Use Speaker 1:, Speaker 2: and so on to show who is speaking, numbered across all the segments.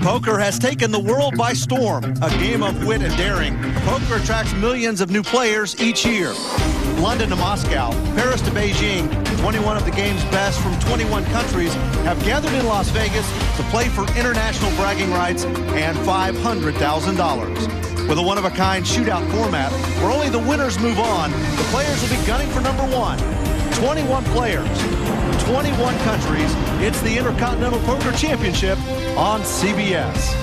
Speaker 1: Poker has taken the world by storm, a game of wit and daring. Poker attracts millions of new players each year. London to Moscow, Paris to Beijing, 21 of the game's best from 21 countries have gathered in Las Vegas to play for international bragging rights and $500,000. With a one-of-a-kind shootout format where only the winners move on, the players will be gunning for number one. 21 players, 21 countries. It's the Intercontinental Poker Championship on CBS.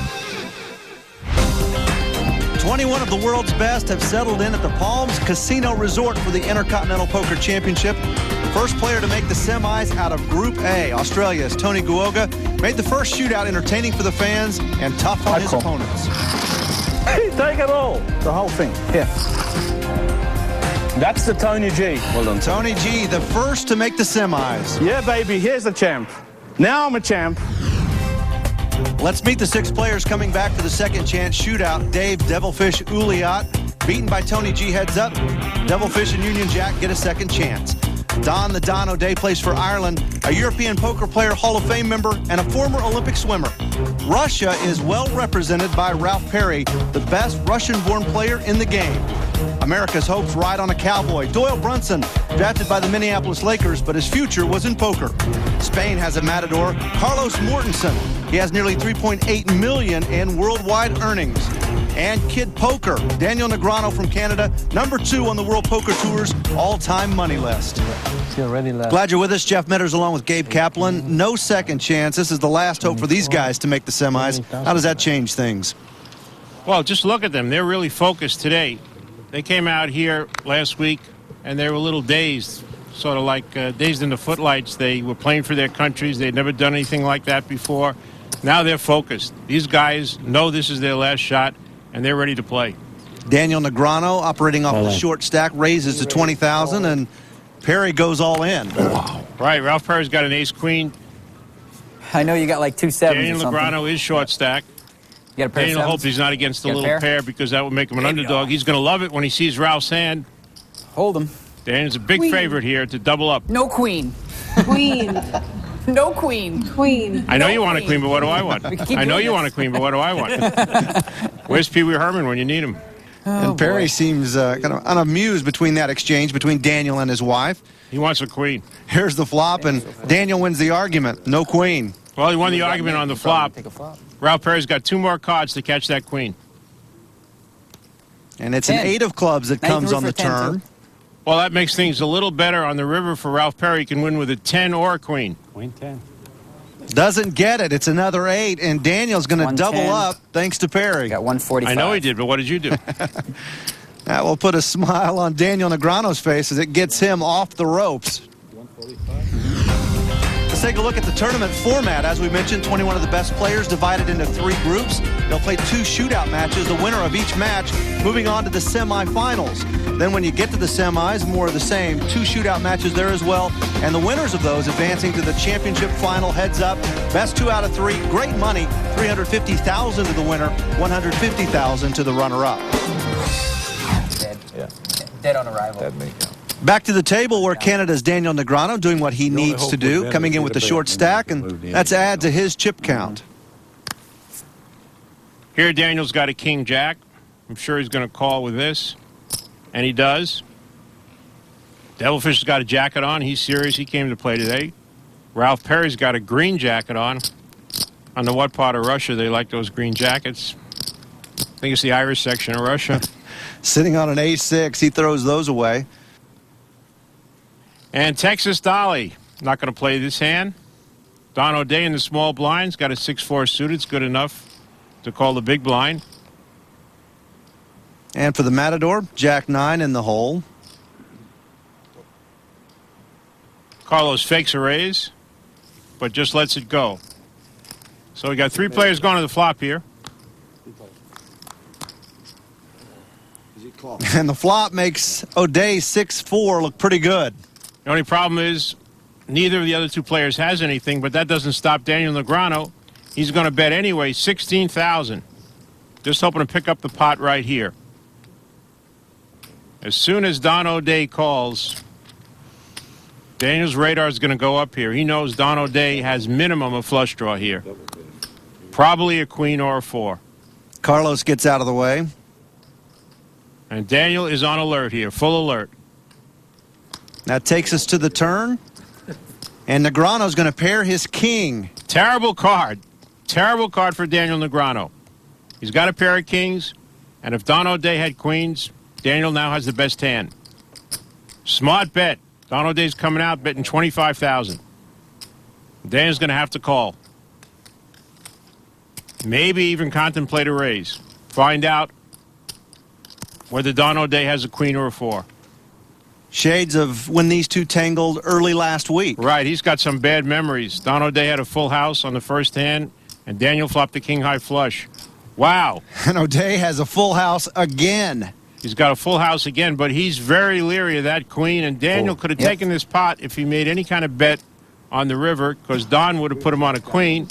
Speaker 1: 21 of the world's best have settled in at the Palms Casino Resort for the Intercontinental Poker Championship. The first player to make the semis out of Group A, Australia's Tony Guoga, made the first shootout entertaining for the fans and tough on his opponents.
Speaker 2: Hey, take it all. The whole thing. Here. That's the Tony G.
Speaker 1: Well done. Tony G, the first to make the semis.
Speaker 2: Yeah, baby. Here's the champ. Now I'm a champ.
Speaker 1: Let's meet the 6 players coming back for the second chance shootout. Dave Devilfish Ulliot, beaten by Tony G heads up. Devilfish and Union Jack get a second chance. Don the Don O'Day plays for Ireland, a European Poker Player Hall of Fame member and a former Olympic swimmer. Russia is well represented by Ralph Perry, the best Russian-born player in the game. America's hopes ride on a cowboy, Doyle Brunson, drafted by the Minneapolis Lakers, but his future was in poker. Spain has a matador, Carlos Mortensen. He has nearly $3.8 million in worldwide earnings. And Kid Poker, Daniel Negreanu from Canada, number 2 on the World Poker Tour's all-time money list. Glad you're with us. Jeff Medders along with Gabe Kaplan. No second chance. This is the last hope for these guys to make the semis. How does that change things?
Speaker 3: Well, just look at them. They're really focused today. They came out here last week, and they were a little dazed, sort of like dazed in the footlights. They were playing for their countries. They'd never done anything like that before. Now they're focused. These guys know this is their last shot, and they're ready to play.
Speaker 1: Daniel Negreanu, operating off the short stack, raises to 20,000, and Perry goes all in.
Speaker 3: Wow. Right, Ralph Perry's got an ace-queen.
Speaker 4: I know you got like 2 sevens.
Speaker 3: Daniel Negreanu is short stack.
Speaker 4: You got a pair
Speaker 3: Daniel
Speaker 4: of sevens?
Speaker 3: hopes he's not against the little pair because that would make him an underdog. He's going to love it when he sees Ralph's hand.
Speaker 4: Hold him.
Speaker 3: Daniel's a big favorite here to double up.
Speaker 4: No queen.
Speaker 5: Queen.
Speaker 4: No queen.
Speaker 5: Queen.
Speaker 3: I know you want a queen, but what do I want? I know you want a queen, but what do I want? Where's Pee Wee Herman when you need him?
Speaker 1: And Perry seems kind of unamused between that exchange between Daniel and his wife.
Speaker 3: He wants a queen.
Speaker 1: Here's the flop, and Daniel wins the argument. No queen.
Speaker 3: Well, he won the argument on the flop. Ralph Perry's got 2 more cards to catch that queen.
Speaker 1: And it's an 8 of clubs that comes on the turn.
Speaker 3: Well, that makes things a little better on the river for Ralph Perry. He can win with a 10 or a queen.
Speaker 2: Queen 10.
Speaker 1: Doesn't get it. It's another 8, and Daniel's going to double up thanks to Perry.
Speaker 4: Got 145.
Speaker 3: I know he did, but what did you do?
Speaker 1: That will put a smile on Daniel Negreanu's face as it gets him off the ropes.
Speaker 2: 145.
Speaker 1: Let's take a look at the tournament format. As we mentioned, 21 of the best players divided into 3 groups. They'll play 2 shootout matches, the winner of each match moving on to the semifinals. Then when you get to the semis, more of the same. 2 shootout matches there as well. And the winners of those advancing to the championship final heads up. Best 2 out of 3. Great money. $350,000 to the winner. $150,000 to the runner-up.
Speaker 4: Dead. Yeah. Dead on arrival.
Speaker 2: Dead me.
Speaker 1: Back to the table where Canada's Daniel Negreanu doing what he needs to do, coming in with the short stack, and that's add to his chip count.
Speaker 3: Here Daniel's got a king-jack. I'm sure he's going to call with this, and he does. Devilfish has got a jacket on. He's serious. He came to play today. Ralph Perry's got a green jacket on. I don't know what part of Russia they like those green jackets. I think it's the Irish section of Russia.
Speaker 1: Sitting on an A6, he throws those away.
Speaker 3: And Texas Dolly, not going to play this hand. Don O'Day in the small blinds, got a 6-4 suited. It's good enough to call the big blind.
Speaker 1: And for the Matador, Jack 9 in the hole.
Speaker 3: Carlos fakes a raise, but just lets it go. So we got 3 players going to the flop here.
Speaker 1: And the flop makes O'Day 6-4 look pretty good.
Speaker 3: The only problem is neither of the other 2 players has anything, but that doesn't stop Daniel Negreanu. He's going to bet anyway, $16,000. Just hoping to pick up the pot right here. As soon as Don O'Day calls, Daniel's radar is going to go up here. He knows Don O'Day has minimum a flush draw here. Probably a queen or a 4.
Speaker 1: Carlos gets out of the way.
Speaker 3: And Daniel is on alert here, full alert.
Speaker 1: That takes us to the turn. And Negreanu's going to pair his king.
Speaker 3: Terrible card. Terrible card for Daniel Negreanu. He's got a pair of kings, and if Don O'Day had queens, Daniel now has the best hand. Smart bet. Don O'Day's coming out betting 25,000. Daniel's going to have to call. Maybe even contemplate a raise. Find out whether Don O'Day has a queen or a 4.
Speaker 1: Shades of when these two tangled early last week.
Speaker 3: Right, he's got some bad memories. Don O'Day had a full house on the first hand, and Daniel flopped the king-high flush. Wow.
Speaker 1: And O'Day has a full house again.
Speaker 3: He's got a full house again, but he's very leery of that queen, and Daniel could have taken this pot if he made any kind of bet on the river, because Don would have put him on a queen.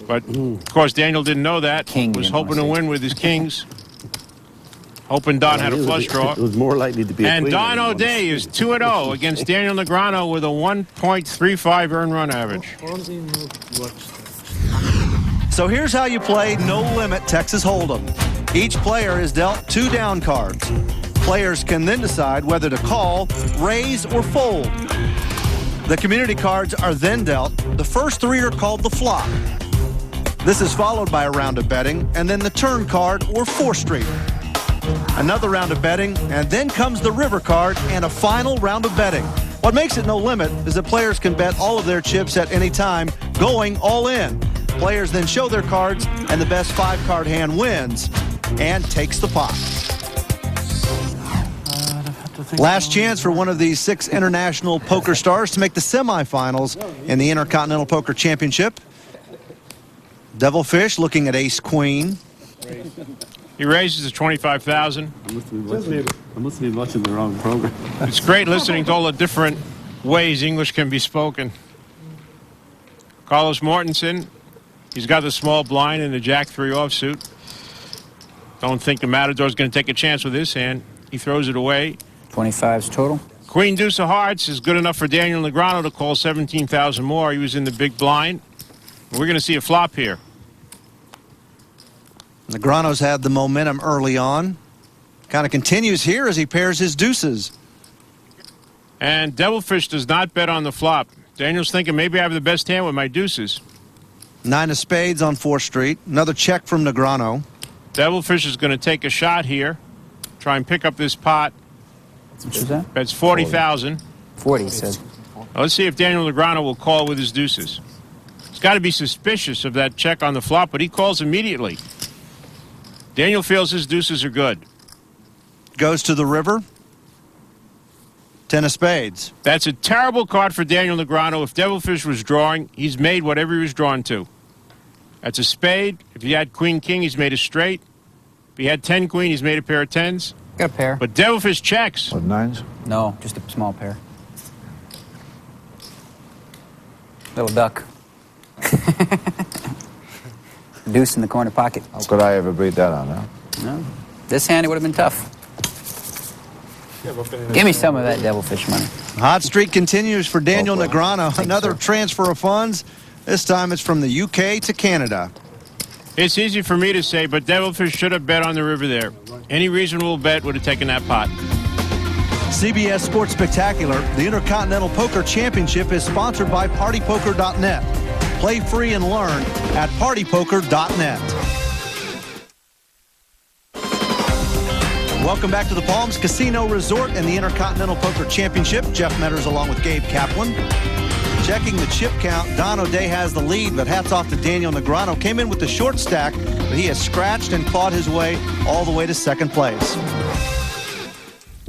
Speaker 3: But, of course, Daniel didn't know that.
Speaker 4: King,
Speaker 3: was hoping to win with his kings. Hoping Don had a flush draw.
Speaker 2: It was more likely to be a
Speaker 3: And
Speaker 2: queen
Speaker 3: Don
Speaker 2: than one.
Speaker 3: O'Day is 2-0 against Daniel Negreanu with a 1.35 earned run average.
Speaker 1: So here's how you play No Limit Texas Hold'em. Each player is dealt 2 down cards. Players can then decide whether to call, raise, or fold. The community cards are then dealt. The first 3 are called the flop. This is followed by a round of betting, and then the turn card or 4 street. Another round of betting, and then comes the river card and a final round of betting. What makes it no limit is that players can bet all of their chips at any time, going all in. Players then show their cards, and the best 5-card hand wins and takes the pot. Last chance for one of these 6 international poker stars to make the semifinals in the Intercontinental Poker Championship. Devilfish looking at ace-queen.
Speaker 3: He raises to 25,000.
Speaker 2: I must be watching the wrong program.
Speaker 3: It's great listening to all the different ways English can be spoken. Carlos Mortensen, he's got the small blind and the Jack-3 offsuit. Don't think the Matador's going to take a chance with his hand. He throws it away.
Speaker 4: 25's total.
Speaker 3: Queen deuce of hearts is good enough for Daniel Negreanu to call 17,000 more. He was in the big blind. We're going to see a flop here.
Speaker 1: Negreanu's had the momentum early on. Kind of continues here as he pairs his deuces.
Speaker 3: And Devilfish does not bet on the flop. Daniel's thinking maybe I have the best hand with my deuces.
Speaker 1: 9 of spades on 4th street. Another check from Negreanu.
Speaker 3: Devilfish is going to take a shot here. Try and pick up this pot.
Speaker 4: What is that?
Speaker 3: Bets 40,000.
Speaker 4: 40, he said.
Speaker 3: Now, let's see if Daniel Negreanu will call with his deuces. He's got to be suspicious of that check on the flop, but he calls immediately. Daniel feels his deuces are good.
Speaker 1: Goes to the river. 10 of spades.
Speaker 3: That's a terrible card for Daniel Negreanu. If Devilfish was drawing, he's made whatever he was drawn to. That's a spade. If he had queen-king, he's made a straight. If he had 10-queen, he's made a pair of 10s.
Speaker 4: Got a pair.
Speaker 3: But Devilfish checks.
Speaker 2: What, 9s?
Speaker 4: No, just a small pair. Little duck. Deuce in the corner pocket.
Speaker 2: How could I ever beat that on, huh?
Speaker 4: No. This hand, it would have been tough. Give me some of that Devilfish money.
Speaker 1: Hot streak continues for Daniel Negreanu. Another transfer of funds. This time it's from the UK to Canada.
Speaker 3: It's easy for me to say, but Devilfish should have bet on the river there. Any reasonable bet would have taken that pot.
Speaker 1: CBS Sports Spectacular, the Intercontinental Poker Championship, is sponsored by PartyPoker.net. Play free and learn at PartyPoker.net. Welcome back to the Palms Casino Resort and the Intercontinental Poker Championship. Jeff Medders along with Gabe Kaplan. Checking the chip count, Don O'Day has the lead, but hats off to Daniel Negreanu. Came in with the short stack, but he has scratched and clawed his way all the way to second place.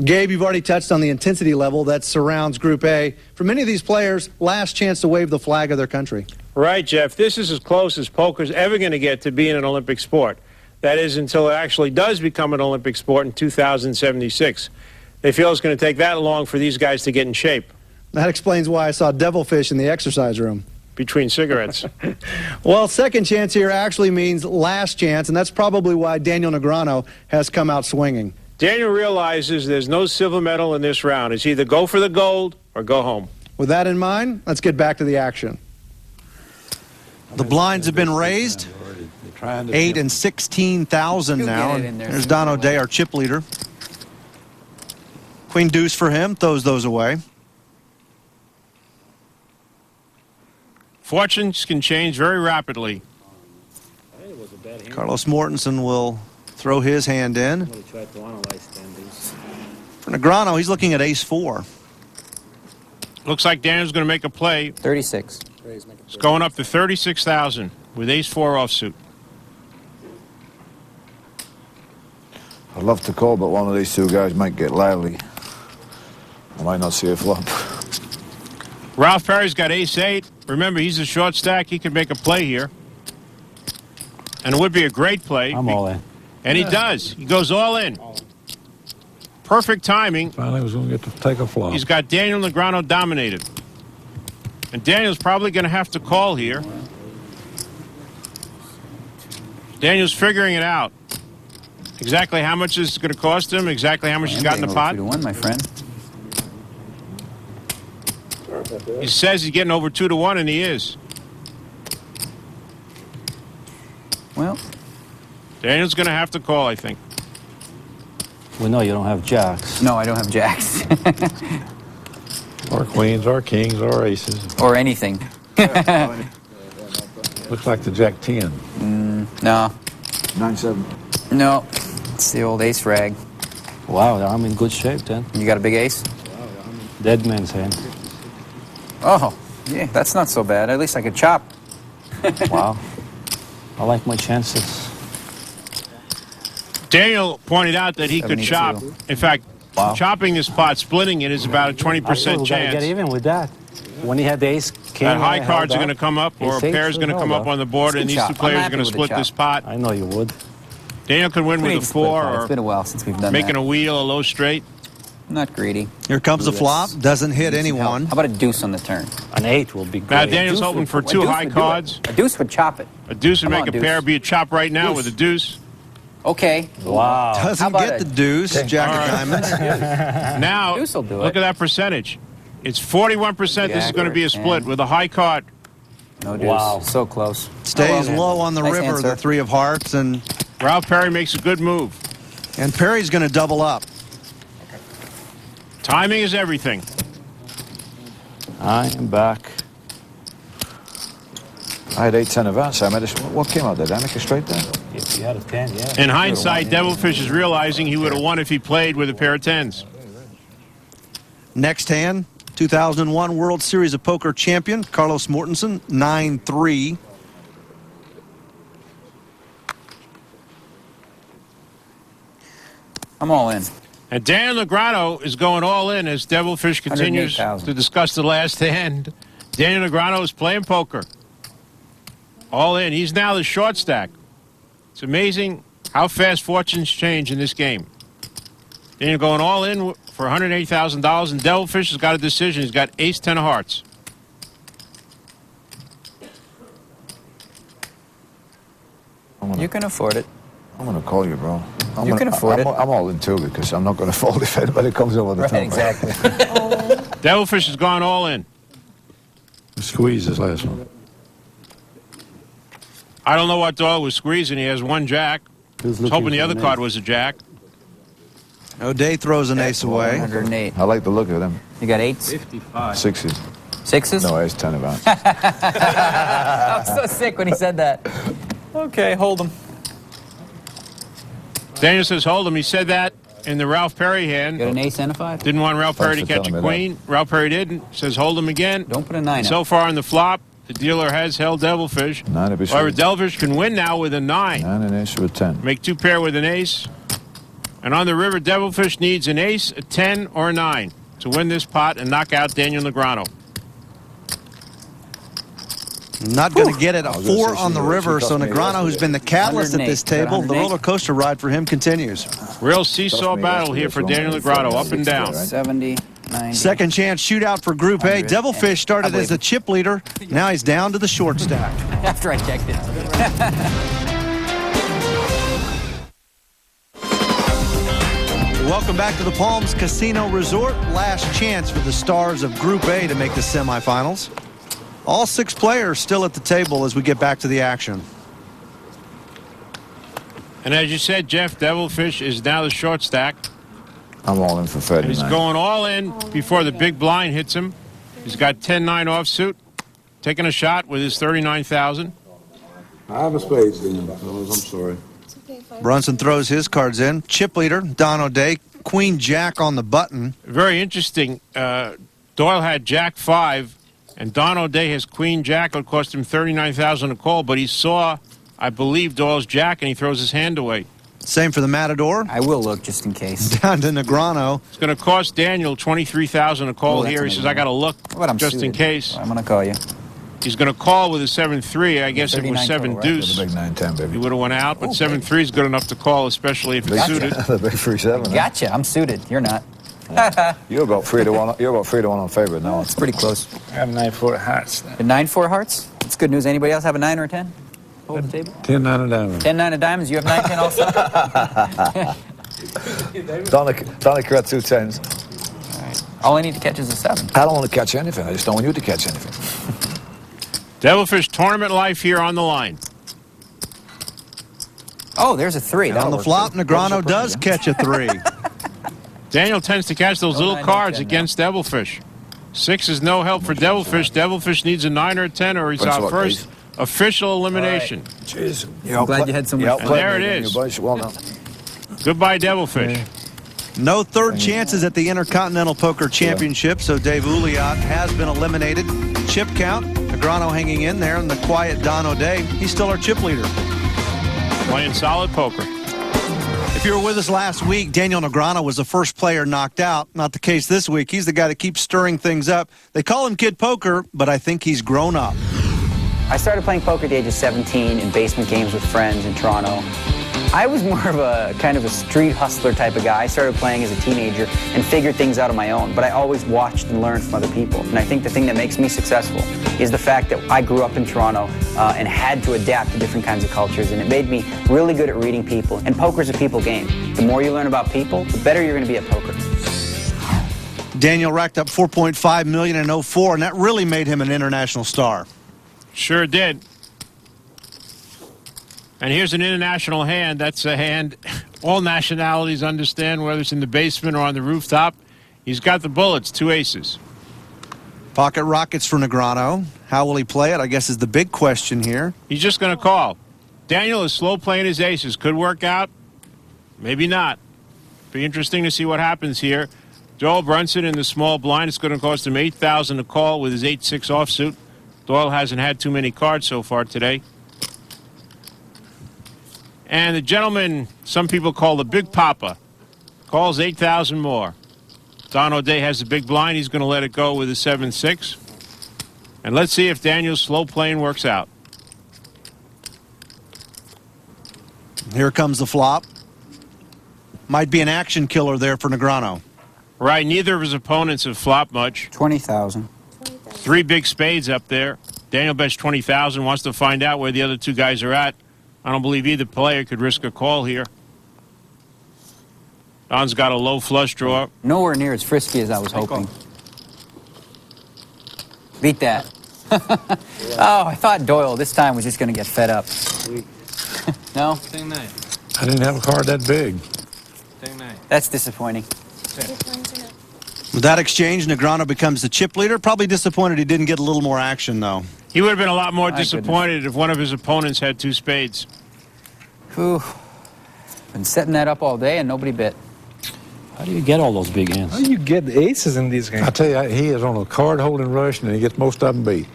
Speaker 1: Gabe, you've already touched on the intensity level that surrounds Group A. For many of these players, last chance to wave the flag of their country.
Speaker 3: Right, Jeff. This is as close as poker's ever going to get to being an Olympic sport. That is until it actually does become an Olympic sport in 2076. They feel it's going to take that long for these guys to get in shape.
Speaker 1: That explains why I saw Devilfish in the exercise room.
Speaker 3: Between cigarettes.
Speaker 1: Well, second chance here actually means last chance, and that's probably why Daniel Negreanu has come out swinging.
Speaker 3: Daniel realizes there's no silver medal in this round. It's either go for the gold or go home.
Speaker 1: With that in mind, let's get back to the action. The blinds have been raised. 8 and 16,000 now. And there's Don O'Day, our chip leader. Queen deuce for him, throws those away.
Speaker 3: Fortunes can change very rapidly.
Speaker 1: Carlos Mortensen will throw his hand in. For Negreanu, he's looking at ace-4.
Speaker 3: Looks like Daniel's going to make a play.
Speaker 4: 36.
Speaker 3: It's going up to 36,000 with ace-4 offsuit.
Speaker 5: I'd love to call, but one of these two guys might get lively. I might not see a flop.
Speaker 3: Ralph Perry's got ace-8. Remember, he's a short stack. He can make a play here. And it would be a great play.
Speaker 2: I'm all in.
Speaker 3: And he does. He goes all in. Perfect timing.
Speaker 2: Finally was going to get to take a flop.
Speaker 3: He's got Daniel Negreanu dominated. And Daniel's probably going to have to call here. Daniel's figuring it out. Exactly how much is going to cost him, exactly how much he's got in the pot.
Speaker 4: 2-1, my friend.
Speaker 3: He says he's getting over 2-1, and he is.
Speaker 4: Well,
Speaker 3: Daniel's going to have to call, I think.
Speaker 6: We know you don't have jacks.
Speaker 4: no, I don't have jacks.
Speaker 2: Or queens, or kings, or aces.
Speaker 4: or anything.
Speaker 2: Looks like the jack 10.
Speaker 4: No.
Speaker 5: 9-7.
Speaker 4: No. It's the old ace rag.
Speaker 6: Wow, I'm in good shape then.
Speaker 4: You got a big ace?
Speaker 6: Dead man's hand.
Speaker 4: Oh, yeah, that's not so bad. At least I could chop.
Speaker 6: Wow. I like my chances.
Speaker 3: Daniel pointed out that he could
Speaker 4: 72.
Speaker 3: chop. In fact,
Speaker 6: Wow.
Speaker 3: chopping this pot, splitting it, is about a 20%
Speaker 6: We gotta
Speaker 3: chance.
Speaker 6: get even with that. When he had the ace king,
Speaker 3: That high
Speaker 6: I
Speaker 3: cards are
Speaker 6: held
Speaker 3: going to
Speaker 6: up.
Speaker 3: come up, or a
Speaker 6: Ace-8
Speaker 3: pair is going to come up on the board,
Speaker 4: It's
Speaker 3: and
Speaker 4: good
Speaker 3: these
Speaker 4: chop.
Speaker 3: two players
Speaker 4: I'm
Speaker 3: are going to
Speaker 4: happy with
Speaker 3: split
Speaker 4: the
Speaker 3: this
Speaker 4: chop.
Speaker 3: pot.
Speaker 6: I know you would.
Speaker 3: Daniel could win
Speaker 4: We
Speaker 3: with
Speaker 4: need
Speaker 3: a
Speaker 4: to split
Speaker 3: 4
Speaker 4: that.
Speaker 3: or
Speaker 4: It's been a while since we've done
Speaker 3: making
Speaker 4: that.
Speaker 3: a wheel, a low straight.
Speaker 4: I'm not greedy.
Speaker 1: Here comes the flop. Doesn't hit anyone.
Speaker 4: How about a deuce on the turn?
Speaker 6: An 8 will be
Speaker 3: Now
Speaker 6: great.
Speaker 3: Daniel's
Speaker 4: Deuce
Speaker 3: hoping
Speaker 4: would-
Speaker 3: for
Speaker 4: a
Speaker 3: two
Speaker 4: deuce
Speaker 3: high
Speaker 4: would do it.
Speaker 3: cards.
Speaker 4: A deuce would chop it.
Speaker 3: A deuce would
Speaker 4: Come
Speaker 3: make
Speaker 4: on,
Speaker 3: a pair
Speaker 4: deuce.
Speaker 3: be a chop right now
Speaker 4: Deuce.
Speaker 3: with a deuce.
Speaker 4: Okay.
Speaker 6: Wow.
Speaker 4: How
Speaker 1: Doesn't
Speaker 4: about
Speaker 1: get the deuce. Jack of diamonds.
Speaker 3: Now,
Speaker 4: Deuce will do
Speaker 3: look
Speaker 4: it.
Speaker 3: at that percentage. It's 41%. This is going to be a split
Speaker 4: And-
Speaker 3: with a high card.
Speaker 4: No deuce.
Speaker 6: Wow.
Speaker 4: So close.
Speaker 1: Stays
Speaker 4: Oh, well.
Speaker 1: low on the
Speaker 4: Nice
Speaker 1: river,
Speaker 4: answer.
Speaker 1: the 3 of hearts, and
Speaker 3: Ralph Perry makes a good move.
Speaker 1: Perry's going to double up.
Speaker 3: Timing is everything.
Speaker 6: I am back.
Speaker 5: I had 8-10 advance. I made what came out there? Did I make a straight there?
Speaker 6: If you had a 10, yeah.
Speaker 3: In hindsight, Devilfish is realizing he would have won if he played with a pair of 10s.
Speaker 1: Next hand, 2001 World Series of Poker champion, Carlos Mortensen, 9-3.
Speaker 4: I'm all in.
Speaker 3: And Daniel Negreanu is going all in as Devilfish continues
Speaker 4: 108,000.
Speaker 3: to discuss the last hand. Daniel Negreanu is playing poker. All in. He's now the short stack. It's amazing how fast fortunes change in this game. Daniel going all in for $108,000, and Devilfish has got a decision. He's got ace-10 of hearts.
Speaker 4: You can afford it.
Speaker 5: I'm going to call you, bro.
Speaker 4: You can afford it.
Speaker 5: I'm all in too because I'm not going to fold if anybody comes over the top.
Speaker 4: Right, exactly.
Speaker 3: Devilfish has gone all in.
Speaker 2: Squeeze this last one.
Speaker 3: I don't know what Doyle was squeezing. He has one jack.
Speaker 6: He was
Speaker 3: I was
Speaker 6: looking
Speaker 3: hoping the
Speaker 6: for
Speaker 3: other
Speaker 6: an
Speaker 3: card
Speaker 6: ace.
Speaker 3: was a jack.
Speaker 1: O'Day throws an ace away.
Speaker 4: 108.
Speaker 5: I like the look of them.
Speaker 4: You got 8s?
Speaker 5: 6s.
Speaker 4: 6s?
Speaker 5: No, it's 10 advance.
Speaker 4: I was so sick when he said that. Okay, hold them.
Speaker 3: Daniel says hold him. He said that in the Ralph Perry hand.
Speaker 4: Got an ace and a 5?
Speaker 3: Didn't want Ralph Perry to
Speaker 5: Thanks for
Speaker 3: catch a
Speaker 5: telling me
Speaker 3: queen. Ralph Perry didn't. Says hold him again.
Speaker 4: Don't put a 9
Speaker 3: So
Speaker 4: up.
Speaker 3: far in the flop, the dealer has held Devilfish.
Speaker 5: 9 of
Speaker 3: However, Devilfish can win now with a 9.
Speaker 5: 9 and ace with 10.
Speaker 3: Make 2 pair with an ace. And on the river, Devilfish needs an ace, a 10, or a 9 to win this pot and knock out Daniel Negreanu.
Speaker 1: Not going to get it. A
Speaker 5: was gonna
Speaker 1: 4
Speaker 5: say,
Speaker 1: on the
Speaker 5: she
Speaker 1: river,
Speaker 5: cost
Speaker 1: so
Speaker 5: me
Speaker 1: Negreanu, who's
Speaker 5: yesterday.
Speaker 1: been the catalyst at
Speaker 4: 108.
Speaker 1: this table, the
Speaker 4: 108.
Speaker 1: roller coaster ride for him continues.
Speaker 3: Real seesaw
Speaker 5: me
Speaker 3: battle here for Daniel Negreanu, up and down.
Speaker 4: 70, 90.
Speaker 1: Second chance shootout for Group A.
Speaker 4: 100.
Speaker 1: Devilfish started
Speaker 4: I believe
Speaker 1: as the chip leader. Now he's down to the short stack.
Speaker 4: After I checked it.
Speaker 1: Welcome back to the Palms Casino Resort. Last chance for the stars of Group A to make the semifinals. All 6 players still at the table as we get back to the action.
Speaker 3: And as you said, Jeff, Devilfish is now the short stack.
Speaker 5: I'm all in for 39.
Speaker 3: He's going all in before the big blind hits him. He's got 10-9 offsuit, taking a shot with his 39,000.
Speaker 5: I have a spades, fellas. I'm sorry.
Speaker 1: Brunson throws his cards in. Chip leader, Don O'Day, Queen Jack on the button.
Speaker 3: Very interesting. Doyle had Jack 5, and Don O'Day has Queen Jack. It cost him 39,000 to call, but he saw, I believe, Doyle's Jack, and he throws his hand away.
Speaker 1: Same for the Matador.
Speaker 4: I will look just in case.
Speaker 1: Down to Negreanu.
Speaker 3: It's going to cost Daniel 23,000 to call here. He says, I got to look just in case.
Speaker 4: I'm going to call you.
Speaker 3: He's going to call with a 7-3. I guess it was 7 deuce.
Speaker 5: The big 9-10, baby.
Speaker 3: He would have went out, but 7-3 is good enough to call, especially if it's suited.
Speaker 5: The big 3-7.
Speaker 4: Gotcha. I'm suited. You're not.
Speaker 5: You're about 3-1. You're about 3-1 on favorite now.
Speaker 4: It's pretty close.
Speaker 6: I have 9-4 hearts.
Speaker 4: A 9-4 hearts? That's good news. Anybody else have a 9 or a 10? Hold the table.
Speaker 6: 10-9 of diamonds.
Speaker 4: 10-9 of diamonds. You have 9-10 also?
Speaker 5: Donnacha got 2 10s.
Speaker 4: All right. All I need to catch is a 7.
Speaker 5: I don't want to catch anything. I just don't want you to catch anything.
Speaker 3: Devilfish tournament life here on the line.
Speaker 4: Oh, there's a 3.
Speaker 1: On the flop, Negreanu does catch a 3.
Speaker 3: Daniel tends to catch those little cards against Devilfish. 6 is no help for Devilfish. Devilfish needs a 9 or a 10, or he's out first. Official elimination.
Speaker 5: Jeez.
Speaker 4: I'm glad you had so much
Speaker 3: fun. And there it is.
Speaker 5: Well done.
Speaker 3: Goodbye, Devilfish.
Speaker 1: No third chances at the Intercontinental Poker Championship, so Dave Ulliot has been eliminated. Chip count, Negreanu hanging in there, and the quiet Don O'Day, he's still our chip leader.
Speaker 3: Playing solid poker.
Speaker 1: If you were with us last week, Daniel Negreanu was the first player knocked out. Not the case this week. He's the guy that keeps stirring things up. They call him Kid Poker, but I think he's grown up.
Speaker 4: I started playing poker at the age of 17 in basement games with friends in Toronto. I was more of a kind of a street hustler type of guy. I started playing as a teenager and figured things out on my own, but I always watched and learned from other people. And I think the thing that makes me successful is the fact that I grew up in Toronto and had to adapt to different kinds of cultures, and it made me really good at reading people. And poker's a people game. The more you learn about people, the better you're going to be at poker.
Speaker 1: Daniel racked up $4.5 million in 04, and that really made him an international star.
Speaker 3: Sure did. And here's an international hand. That's a hand all nationalities understand, whether it's in the basement or on the rooftop. He's got the bullets, 2 aces.
Speaker 1: Pocket rockets for Negreanu. How will he play it, I guess, is the big question here.
Speaker 3: He's just going to call. Daniel is slow playing his aces. Could work out. Maybe not. Be interesting to see what happens here. Doyle Brunson in the small blind. It's going to cost him $8,000 to call with his 8-6 offsuit. Doyle hasn't had too many cards so far today. And the gentleman, some people call the Big Papa, calls 8,000 more. Don O'Day has the big blind. He's going to let it go with a 7-6. And let's see if Daniel's slow playing works out.
Speaker 1: Here comes the flop. Might be an action killer there for Negreanu.
Speaker 3: Right, neither of his opponents have flopped much.
Speaker 4: 20,000.
Speaker 3: 3 big spades up there. Daniel bets 20,000, wants to find out where the other 2 guys are at. I don't believe either player could risk a call here. Don's got a low flush draw.
Speaker 4: Nowhere near as frisky as I was hoping. Beat that. Oh, I thought Doyle this time was just going to get fed up. No?
Speaker 6: I didn't have a card that big.
Speaker 4: That's disappointing.
Speaker 1: With that exchange, Negreanu becomes the chip leader. Probably disappointed he didn't get a little more action, though.
Speaker 3: He would have been a lot more disappointed if one of his opponents had 2 spades.
Speaker 4: Whew. Been setting that up all day and nobody bit.
Speaker 6: How do you get all those big hands?
Speaker 2: How do you get aces in these games?
Speaker 6: I tell you, he is on a card-holding rush, and he gets most of them beat.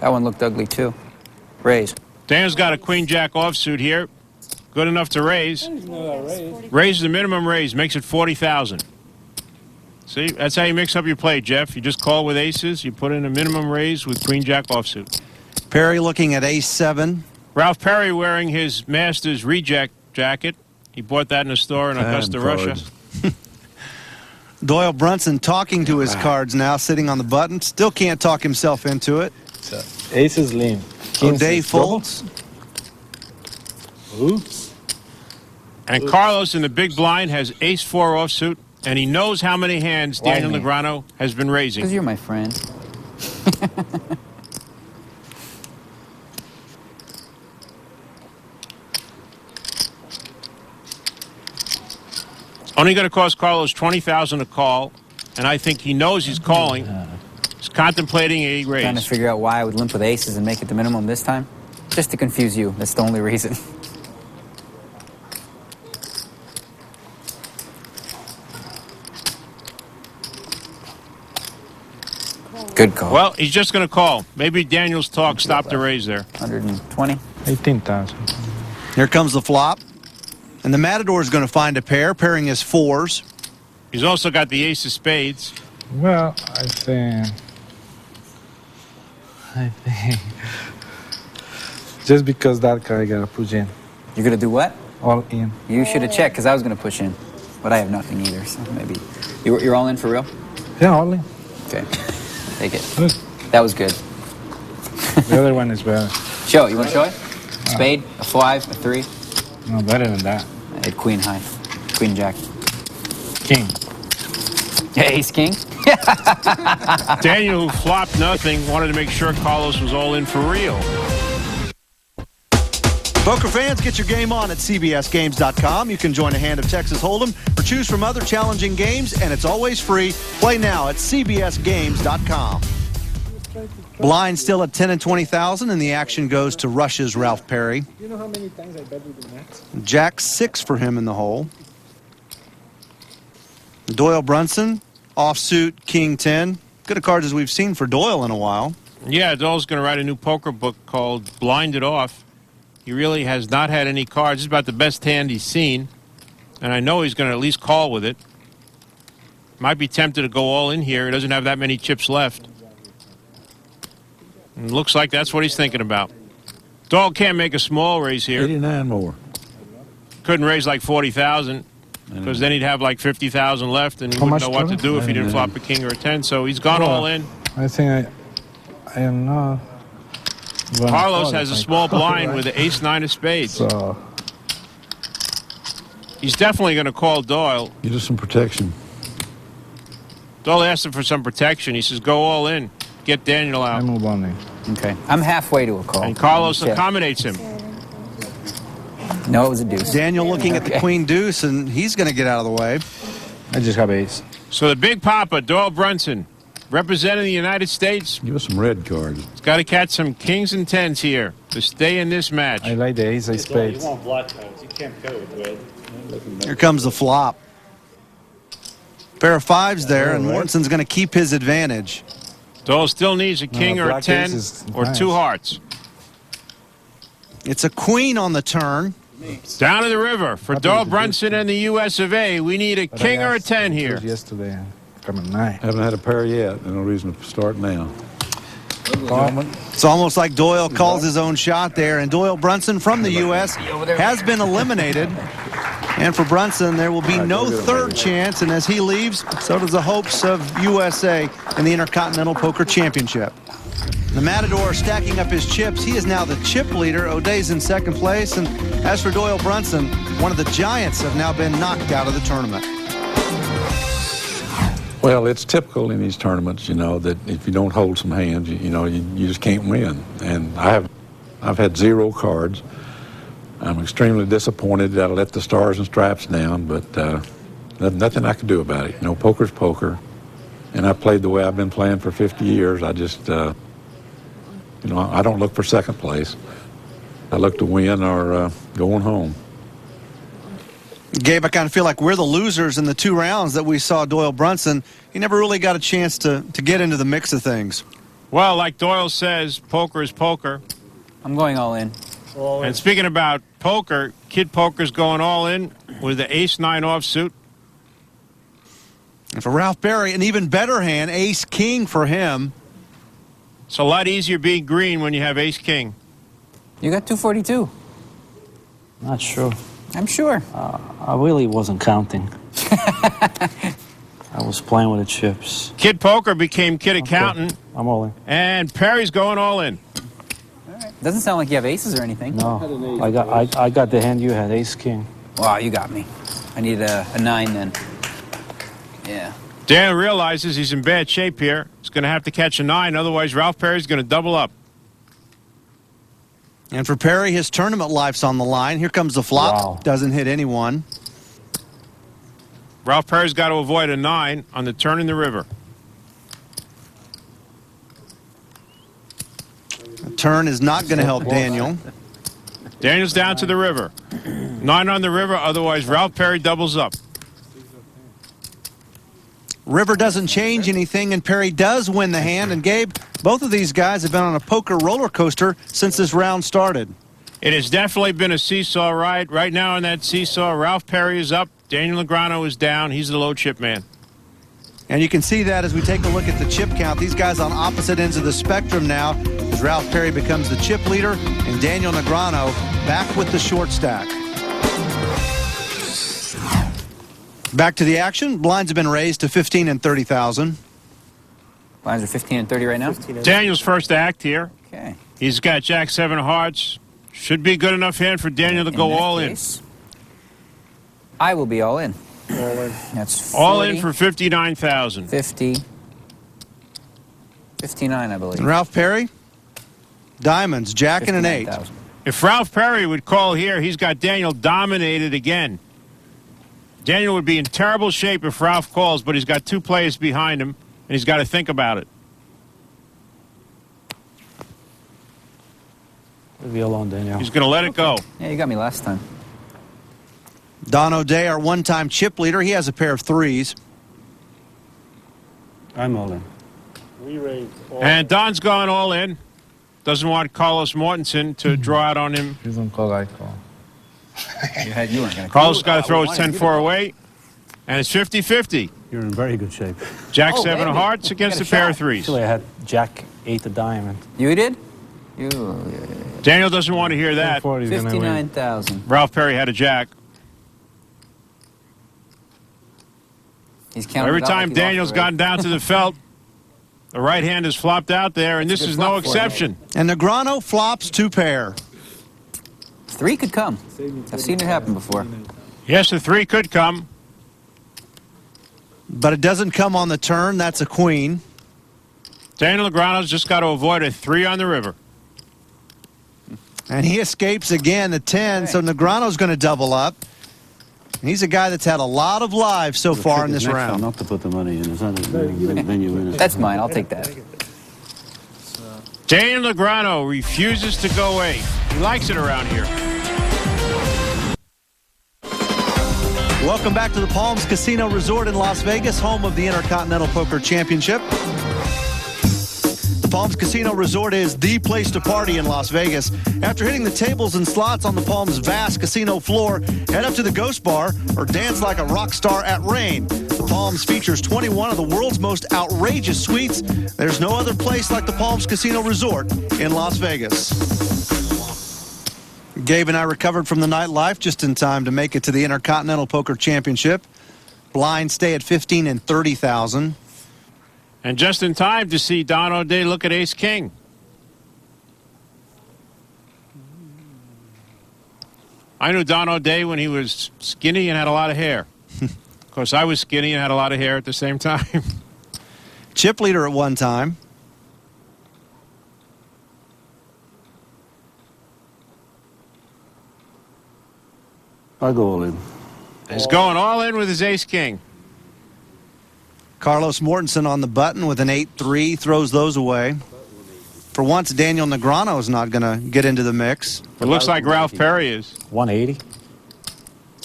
Speaker 4: That one looked ugly, too. Raise.
Speaker 3: Dan's got a Queen-Jack offsuit here. Good enough to raise. Raise the minimum raise, makes it 40,000. See, that's how you mix up your play, Jeff. You just call with aces. You put in a minimum raise with Queen-Jack offsuit.
Speaker 1: Perry looking at ace-7.
Speaker 3: Ralph Perry wearing his Masters reject jacket. He bought that in a store in Augusta, Russia.
Speaker 1: Doyle Brunson talking to his cards now, sitting on the button. Still can't talk himself into it.
Speaker 2: Aces lean.
Speaker 1: O'Day folds.
Speaker 2: Oops.
Speaker 3: And Carlos in the big blind has ace-4 offsuit, and he knows how many hands Daniel Negreanu has been raising.
Speaker 4: Because you're my friend.
Speaker 3: Only going to cost Carlos $20,000 to call, and I think he knows he's calling. He's contemplating a raise.
Speaker 4: Trying to figure out why I would limp with aces and make it the minimum this time? Just to confuse you. That's the only reason. Good call.
Speaker 3: Well, he's just going to call. Maybe Daniel's talk stopped the raise there.
Speaker 4: 120.
Speaker 2: 18,000.
Speaker 1: Here comes the flop. And the Matador is going to find a pair, pairing his fours.
Speaker 3: He's also got the ace of spades.
Speaker 2: Well, I think just because that guy got to push in.
Speaker 4: You're going to do what?
Speaker 2: All in.
Speaker 4: You should have checked, because I was going to push in. But I have nothing either, so maybe. You're all in for real?
Speaker 2: Yeah, all in.
Speaker 4: Okay. Take it. That was good.
Speaker 2: The other one is better.
Speaker 4: Show. You want to show it? Spade, a 5, a 3.
Speaker 2: No, better than that.
Speaker 4: I had queen high. Queen jack.
Speaker 2: King.
Speaker 4: Ace king?
Speaker 3: Daniel, who flopped nothing, wanted to make sure Carlos was all in for real.
Speaker 1: Poker fans, get your game on at cbsgames.com. You can join a hand of Texas Hold'em or choose from other challenging games, and it's always free. Play now at cbsgames.com. Blind still at 10 and 20,000, and the action goes to Russia's Ralph Perry.
Speaker 2: You know how many times I bet with the Nets?
Speaker 1: Jack 6 for him in the hole. Doyle Brunson, offsuit, King 10. Good of cards as we've seen for Doyle in a while.
Speaker 3: Yeah, Doyle's going to write a new poker book called Blinded Off. He really has not had any cards. It's about the best hand he's seen. And I know he's going to at least call with it. Might be tempted to go all in here. He doesn't have that many chips left. And it looks like that's what he's thinking about. Doyle can't make a small raise here.
Speaker 6: 89 more.
Speaker 3: Couldn't raise like 40,000 because then he'd have like 50,000 left, and he
Speaker 2: How
Speaker 3: wouldn't
Speaker 2: much
Speaker 3: know what to
Speaker 2: total?
Speaker 3: do if he didn't flop a king or a 10. So he's gone all in.
Speaker 2: I think I am not.
Speaker 3: Carlos has a small blind with the ace-9 of spades.
Speaker 2: So
Speaker 3: He's definitely going to call Doyle.
Speaker 6: Get us some protection.
Speaker 3: Doyle asked him for some protection. He says, go all in. Get Daniel
Speaker 2: I
Speaker 3: out.
Speaker 2: move on there.
Speaker 4: Okay. I'm halfway to a call.
Speaker 3: And Carlos
Speaker 4: Yeah.
Speaker 3: accommodates him.
Speaker 4: No, it was a deuce.
Speaker 1: Daniel looking at the
Speaker 4: Okay.
Speaker 1: queen deuce, and he's going to get out of the way.
Speaker 2: I just have ace.
Speaker 3: So the big papa, Doyle Brunson, representing the United States,
Speaker 6: Give us some red cards.
Speaker 3: has got to catch some kings and tens here to stay in this match.
Speaker 2: I like the ace of spades.
Speaker 7: You want black cards. You can't go with red.
Speaker 1: Here comes the flop. Pair of fives there, and Mortensen's going to keep his advantage.
Speaker 3: Doyle still needs a king or a
Speaker 2: black
Speaker 3: 10
Speaker 2: ace is
Speaker 3: or
Speaker 2: nice.
Speaker 3: 2 hearts.
Speaker 1: It's a queen on the turn.
Speaker 3: Down to the river for Doyle Brunson and the U.S. of A. We need a
Speaker 2: But
Speaker 3: king
Speaker 2: I
Speaker 3: or a
Speaker 2: asked
Speaker 3: 10
Speaker 2: him
Speaker 3: here.
Speaker 2: yesterday, coming 9.
Speaker 6: Haven't had a pair yet. No reason to start now.
Speaker 1: It's almost like Doyle calls his own shot there, and Doyle Brunson from the U.S. has been eliminated. And for Brunson, there will be no third chance, and as he leaves, so does the hopes of USA in the Intercontinental Poker Championship. The Matador stacking up his chips. He is now the chip leader. O'Day's in second place, and as for Doyle Brunson, one of the giants have now been knocked out of the tournament.
Speaker 6: Well, it's typical in these tournaments, you know, that if you don't hold some hands, you just can't win. And I've had 0 cards. I'm extremely disappointed that I let the stars and stripes down, but nothing I can do about it. Poker's poker, and I played the way I've been playing for 50 years. I just, I don't look for second place. I look to win or going home.
Speaker 1: Gabe, I kind of feel like we're the losers in the 2 rounds that we saw Doyle Brunson. He never really got a chance to get into the mix of things.
Speaker 3: Well, like Doyle says, poker is poker.
Speaker 4: I'm going all in.
Speaker 3: And speaking about poker, Kid Poker's going all in with the ace-9 offsuit.
Speaker 1: And for Ralph Berry, an even better hand, ace-king for him.
Speaker 3: It's a lot easier being green when you have ace-king.
Speaker 4: You got 242.
Speaker 8: Not sure.
Speaker 4: I'm sure.
Speaker 8: I really wasn't counting. I was playing with the chips.
Speaker 3: Kid Poker became Kid Accountant,
Speaker 8: I'm all in.
Speaker 3: and Perry's going all in.
Speaker 4: Doesn't sound like you have aces or anything.
Speaker 8: No, I got the hand you had, ace king.
Speaker 4: Wow, you got me. I need a 9 then. Yeah.
Speaker 3: Dan realizes he's in bad shape here. He's going to have to catch a 9, otherwise Ralph Perry's going to double up.
Speaker 1: And for Perry, his tournament life's on the line. Here comes the flop.
Speaker 8: Wow.
Speaker 1: Doesn't hit anyone.
Speaker 3: Ralph Perry's got to avoid a 9 on the turn in the river.
Speaker 1: The turn is not going to help Daniel.
Speaker 3: Daniel's down to the river. 9 on the river, otherwise Ralph Perry doubles up.
Speaker 1: River doesn't change anything, and Perry does win the hand. And Gabe, both of these guys have been on a poker roller coaster since this round started.
Speaker 3: It has definitely been a seesaw ride. Right now in that seesaw, Ralph Perry is up, Daniel Negreanu is down. He's the low chip man.
Speaker 1: And you can see that as we take a look at the chip count. These guys on opposite ends of the spectrum now, as Ralph Perry becomes the chip leader and Daniel Negreanu back with the short stack. Back to the action. Blinds have been raised to 15 and 30,000.
Speaker 4: Blinds are 15 and 30 right now?
Speaker 3: Daniel's first act here.
Speaker 4: Okay.
Speaker 3: He's got Jack 7 of hearts. Should be good enough hand for Daniel to go all in.
Speaker 4: I will be all in. All in. That's 40,
Speaker 3: all in for 59,000.
Speaker 4: 50. 59, I believe.
Speaker 1: And Ralph Perry, diamonds, Jack and an 8.
Speaker 3: If Ralph Perry would call here, he's got Daniel dominated again. Daniel would be in terrible shape if Ralph calls, but he's got 2 players behind him, and he's got to think about it.
Speaker 8: Leave you alone, Daniel.
Speaker 3: He's going to let it go.
Speaker 4: Yeah, you got me last time.
Speaker 1: Don O'Day, our one-time chip leader, he has a pair of 3s.
Speaker 8: I'm all in.
Speaker 7: We raised all
Speaker 3: And Don's gone all in. Doesn't want Carlos Mortensen to draw out on him.
Speaker 9: He's on call, I call.
Speaker 4: You weren't going to
Speaker 3: Carlos got to throw his 10-4 away, and it's 50-50.
Speaker 8: You're in very good shape.
Speaker 3: Jack 7 of hearts against a pair of 3s.
Speaker 8: Actually, I had Jack 8 of diamond.
Speaker 4: You did?
Speaker 3: Daniel doesn't want to hear that.
Speaker 4: 59,000.
Speaker 3: Ralph Perry had a Jack.
Speaker 4: He's counting
Speaker 3: Every time Daniel's gotten down to the felt, the right hand is flopped out there, and this is no exception.
Speaker 1: And Negreanu flops 2 pair.
Speaker 4: 3 could come. I've seen it happen before.
Speaker 3: Yes, the 3 could come.
Speaker 1: But it doesn't come on the turn. That's a queen.
Speaker 3: Daniel Negreanu's just got to avoid a 3 on the river.
Speaker 1: And he escapes again, the 10, so Negreanu's going to double up. And he's a guy that's had a lot of lives so far in this round.
Speaker 8: Not to put the money in. Then you win it.
Speaker 4: That's mine. I'll take that.
Speaker 3: Daniel Negreanu refuses to go 8. He likes it around here.
Speaker 1: Welcome back to the Palms Casino Resort in Las Vegas, home of the Intercontinental Poker Championship. The Palms Casino Resort is the place to party in Las Vegas. After hitting the tables and slots on the Palms' vast casino floor, head up to the Ghost Bar or dance like a rock star at Rain. The Palms features 21 of the world's most outrageous suites. There's no other place like the Palms Casino Resort in Las Vegas. Gabe and I recovered from the nightlife just in time to make it to the Intercontinental Poker Championship. Blinds stay at 15 and 30,000.
Speaker 3: And just in time to see Don O'Day look at ace-king. I knew Don O'Day when he was skinny and had a lot of hair. Of course, I was skinny and had a lot of hair at the same time.
Speaker 1: Chip leader at one time.
Speaker 8: I'll go all in.
Speaker 3: He's going all in with his ace-king.
Speaker 1: Carlos Mortensen on the button with an 8-3, throws those away. For once, Daniel Negreanu is not going to get into the mix.
Speaker 3: It looks like Ralph Perry is.
Speaker 8: 180.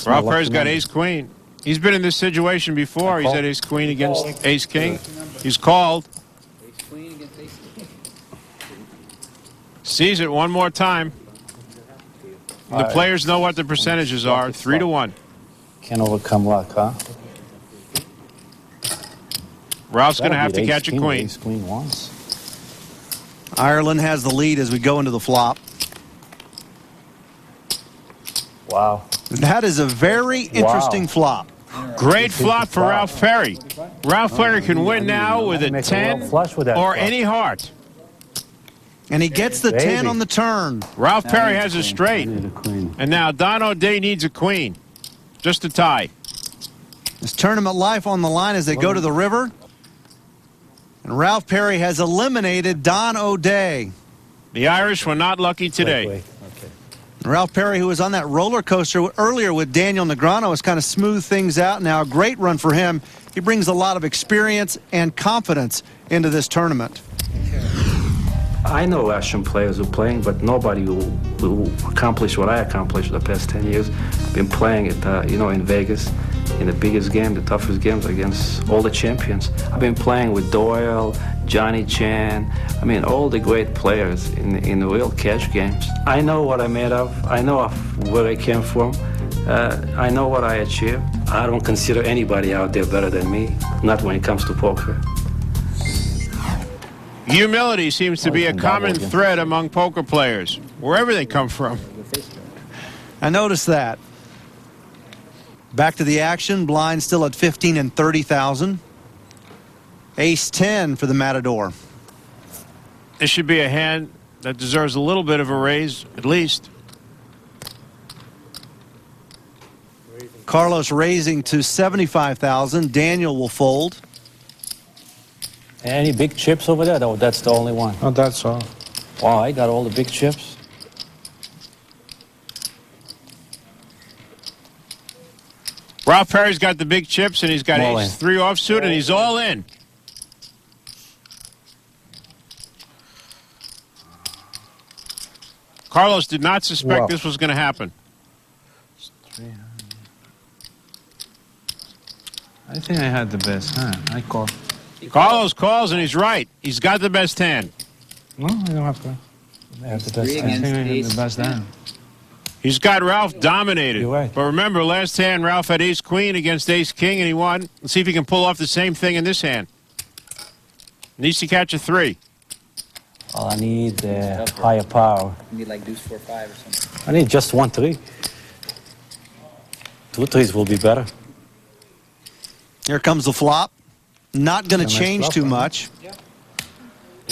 Speaker 3: Ralph Perry's got ace-queen. He's been in this situation before. He's had ace-queen against ace-king. He's called. Sees it one more time. The players know what the percentages are, 3-1.
Speaker 8: Can't overcome luck, huh?
Speaker 3: Ralph's going to have to catch a queen.
Speaker 8: Queen once.
Speaker 1: Ireland has the lead as we go into the flop.
Speaker 8: Wow.
Speaker 1: That is a very interesting flop.
Speaker 3: Great flop for Ralph Perry. Ralph Perry can win now with a 10 or any heart.
Speaker 1: And he gets the 10 on the turn.
Speaker 3: Ralph Perry has a straight. And now Don O'Day needs a queen. Just a tie.
Speaker 1: His tournament life on the line as they go to the river. And Ralph Perry has eliminated Don O'Day.
Speaker 3: The Irish were not lucky today.
Speaker 8: Okay.
Speaker 1: Ralph Perry, who was on that roller coaster earlier with Daniel Negreanu, has kind of smoothed things out now. A great run for him. He brings a lot of experience and confidence into this tournament.
Speaker 8: I know Russian players who are playing, but nobody who accomplished what I accomplished the past 10 years. I've been playing it, in Vegas, in the biggest game, the toughest games against all the champions. I've been playing with Doyle, Johnny Chan, all the great players in the real cash games. I know what I'm made of. I know where I came from. I know what I achieved. I don't consider anybody out there better than me, not when it comes to poker.
Speaker 3: Humility seems to be a common thread among poker players, wherever they come from.
Speaker 1: I noticed that. Back to the action. Blind still at 15 and 30,000. Ace 10 for the Matador.
Speaker 3: This should be a hand that deserves a little bit of a raise, at least.
Speaker 1: Carlos raising to 75,000. Daniel will fold.
Speaker 8: Any big chips over there? No, that's the only one.
Speaker 2: Oh, that's all.
Speaker 8: Wow, I got all the big chips.
Speaker 3: Ralph Perry's got the big chips, and he's got
Speaker 8: All
Speaker 3: ace
Speaker 8: in.
Speaker 3: 3 offsuit, and he's all in. Carlos did not suspect this was going to happen.
Speaker 2: I think I had the best hand. I called.
Speaker 3: Carlos calls, and he's right. He's got the best hand.
Speaker 2: No, I don't have to.
Speaker 8: I have the best
Speaker 2: I think I had the best hand.
Speaker 3: He's got Ralph dominated.
Speaker 8: You're right.
Speaker 3: But remember, last hand, Ralph had ace queen against ace king, and he won. Let's see if he can pull off the same thing in this hand. Needs to catch a 3.
Speaker 8: I need higher power.
Speaker 4: You need like deuce 4-5 or something.
Speaker 8: I need just 1 3. 2 3s will be better.
Speaker 1: Here comes the flop. Not going to change
Speaker 8: flop,
Speaker 1: too
Speaker 8: huh?
Speaker 1: much.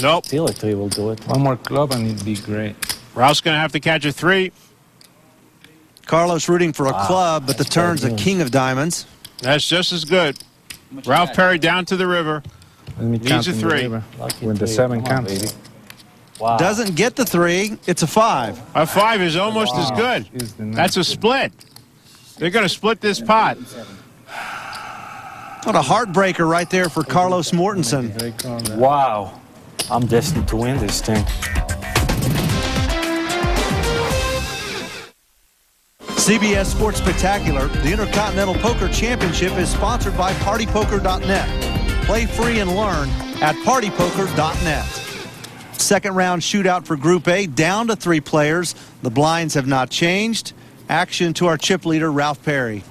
Speaker 3: Nope.
Speaker 8: Feel like 3 will do it.
Speaker 2: One more club and it'd be great.
Speaker 3: Ralph's going to have to catch a 3.
Speaker 1: Carlos rooting for a club, but the turn's a king of diamonds.
Speaker 3: That's just as good. Ralph Perry down to the river.
Speaker 2: Let me
Speaker 3: Needs
Speaker 2: count
Speaker 3: a
Speaker 2: in the
Speaker 3: 3.
Speaker 2: river.
Speaker 8: Lucky
Speaker 2: When the
Speaker 8: 3.
Speaker 2: 7
Speaker 8: Come on,
Speaker 2: counts.
Speaker 8: baby. Wow.
Speaker 1: Doesn't get the 3. It's a 5.
Speaker 3: A 5 is almost as good.
Speaker 2: Is the
Speaker 3: That's a split. They're going to split this pot.
Speaker 1: What a heartbreaker right there for Carlos Mortensen.
Speaker 8: Wow. I'm destined to win this thing.
Speaker 1: CBS Sports Spectacular, the Intercontinental Poker Championship is sponsored by PartyPoker.net. Play free and learn at PartyPoker.net. Second round shootout for Group A, down to 3 players. The blinds have not changed. Action to our chip leader, Ralph Perry.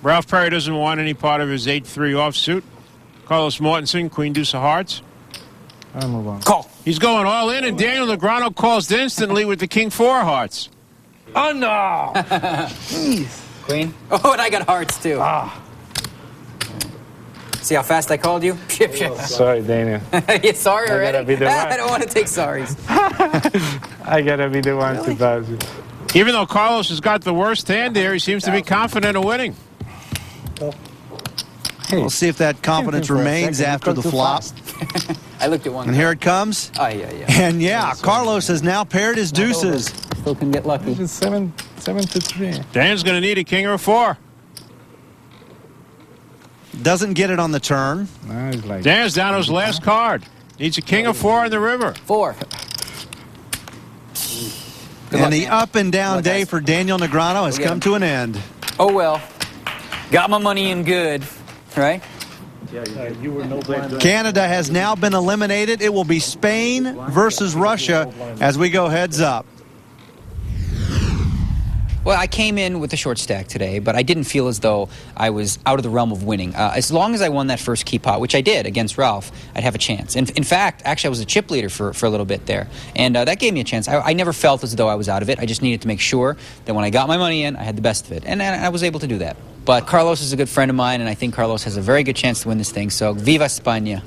Speaker 3: Ralph Perry doesn't want any part of his 8-3 offsuit. Carlos Mortensen, queen deuce of hearts.
Speaker 2: I'll move on.
Speaker 8: Call.
Speaker 3: He's going all in, and Daniel Negreanu calls instantly with the king 4 of hearts.
Speaker 2: Oh, no!
Speaker 4: Queen? Oh, and I got hearts, too. See how fast I called you? Chip, chip.
Speaker 2: Sorry, Daniel.
Speaker 4: You sorry
Speaker 2: I gotta
Speaker 4: already?
Speaker 2: be the one.
Speaker 4: I don't want to take sorries.
Speaker 2: I gotta be the one to pass it.
Speaker 3: Even though Carlos has got the worst hand there, he seems to be confident of winning.
Speaker 1: We'll see if that confidence remains after the flop.
Speaker 4: I looked at one.
Speaker 1: And here it comes.
Speaker 4: Oh, yeah.
Speaker 1: And yeah, Carlos has now paired his deuces.
Speaker 4: Still can get lucky.
Speaker 2: It's 7 to 3.
Speaker 3: Dan's going to need a king or a 4.
Speaker 1: Doesn't get it on the turn.
Speaker 2: Now it's like
Speaker 3: Dan's down to his last card. Needs a king or 4 in the river.
Speaker 4: 4.
Speaker 1: And the up and down day for Daniel Negreanu has come to an end.
Speaker 4: Oh, well. Got my money in good, right?
Speaker 1: Canada has now been eliminated. It will be Spain versus Russia as we go heads up.
Speaker 9: Well, I came in with a short stack today, but I didn't feel as though I was out of the realm of winning. As long as I won that first key pot, which I did against Ralph, I'd have a chance. In fact, actually, I was a chip leader for a little bit there, and that gave me a chance. I never felt as though I was out of it. I just needed to make sure that when I got my money in, I had the best of it, and I was able to do that. But Carlos is a good friend of mine, and I think Carlos has a very good chance to win this thing, so viva España.